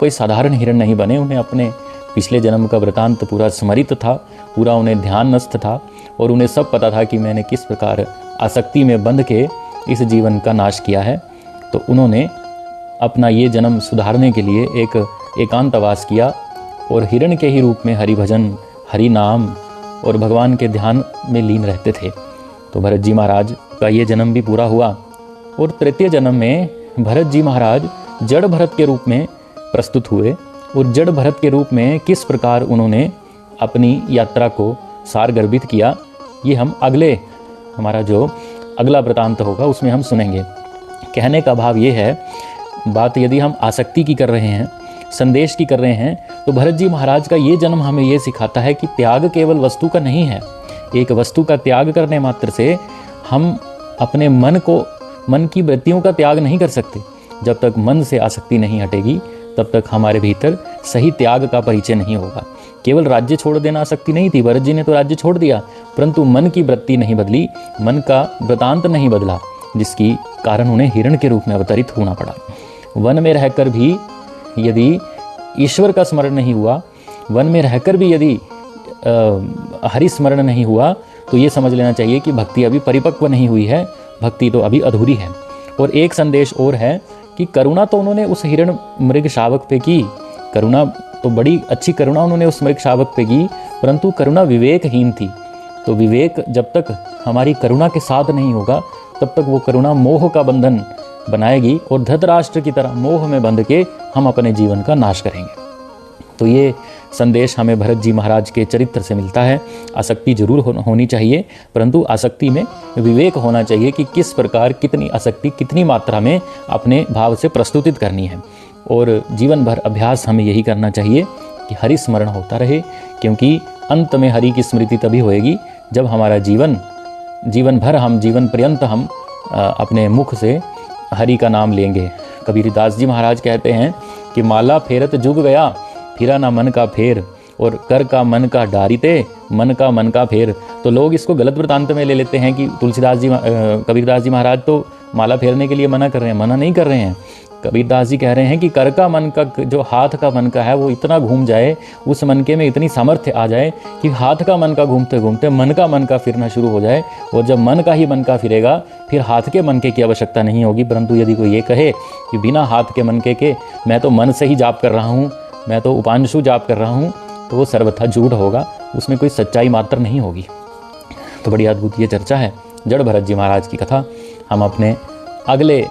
कोई साधारण हिरण नहीं बने, उन्हें अपने पिछले जन्म का वृतांत पूरा स्मरित था, पूरा उन्हें ध्यानस्थ था और उन्हें सब पता था कि मैंने किस प्रकार आसक्ति में बंध के इस जीवन का नाश किया है। तो उन्होंने अपना ये जन्म सुधारने के लिए एक एकांतवास किया और हिरण के ही रूप में हरि भजन, हरि नाम और भगवान के ध्यान में लीन रहते थे। तो भरत जी महाराज का ये जन्म भी पूरा हुआ और तृतीय जन्म में भरत जी महाराज जड़ भरत के रूप में प्रस्तुत हुए और जड़ भरत के रूप में किस प्रकार उन्होंने अपनी यात्रा को सारगर्भित किया, ये हम हमारा जो अगला वृतांत होगा उसमें हम सुनेंगे। कहने का भाव ये है, बात यदि हम आसक्ति की कर रहे हैं, संदेश की कर रहे हैं, तो भरत जी महाराज का ये जन्म हमें ये सिखाता है कि त्याग केवल वस्तु का नहीं है। एक वस्तु का त्याग करने मात्र से हम अपने मन की वृत्तियों का त्याग नहीं कर सकते। जब तक मन से आसक्ति नहीं हटेगी तब तक हमारे भीतर सही त्याग का परिचय नहीं होगा। केवल राज्य छोड़ देना आसक्ति नहीं थी, भरत जी ने तो राज्य छोड़ दिया, परंतु मन की वृत्ति नहीं बदली, मन का वृतांत नहीं बदला, जिसकी कारण उन्हें हिरण के रूप में अवतरित होना पड़ा। वन में रहकर भी यदि ईश्वर का स्मरण नहीं हुआ, वन में रहकर भी यदि हरि स्मरण नहीं हुआ, तो ये समझ लेना चाहिए कि भक्ति अभी परिपक्व नहीं हुई है, भक्ति तो अभी अधूरी है। और एक संदेश और है कि करुणा तो उन्होंने उस हिरण मृग शावक पे की, करुणा तो बड़ी अच्छी करुणा उन्होंने उस मृग शावक पे की, परंतु करुणा विवेकहीन थी। तो विवेक जब तक हमारी करुणा के साथ नहीं होगा तब तक वो करुणा मोह का बंधन बनाएगी और धृतराष्ट्र की तरह मोह में बंध के हम अपने जीवन का नाश करेंगे। तो ये संदेश हमें भरत जी महाराज के चरित्र से मिलता है। आसक्ति जरूर होनी चाहिए, परंतु आसक्ति में विवेक होना चाहिए कि किस प्रकार कितनी आसक्ति कितनी मात्रा में अपने भाव से प्रस्तुतित करनी है। और जीवन भर अभ्यास हमें यही करना चाहिए कि हरि स्मरण होता रहे, क्योंकि अंत में हरि की स्मृति तभी होएगी जब हमारा जीवन पर्यंत हम अपने मुख से हरि का नाम लेंगे। कबीरदास जी महाराज कहते हैं कि माला फेरत जुग गया, फिरा ना मन का फेर, और कर का मन का डारिते, मन का फेर। तो लोग इसको गलत वृतांत में ले लेते हैं कि कबीरदास जी महाराज तो माला फेरने के लिए मना कर रहे हैं। मना नहीं कर रहे हैं, कबीरदास जी कह रहे हैं कि कर का मन का, जो हाथ का मन का है, वो इतना घूम जाए, उस मन के में इतनी सामर्थ्य आ जाए कि हाथ का मन का घूमते घूमते मन का फिरना शुरू हो जाए। और जब मन का फिरेगा फिर हाथ के मन के की आवश्यकता नहीं होगी। परंतु यदि कोई ये कहे कि बिना हाथ के मन के मैं तो मन से ही जाप कर रहा हूँ, मैं तो उपांशु जाप कर रहा हूँ, तो वो सर्वथा झूठ होगा, उसमें कोई सच्चाई मात्र नहीं होगी। तो बड़ी अद्भुत ये चर्चा है जड़ भरत जी महाराज की कथा। हम अपने अगले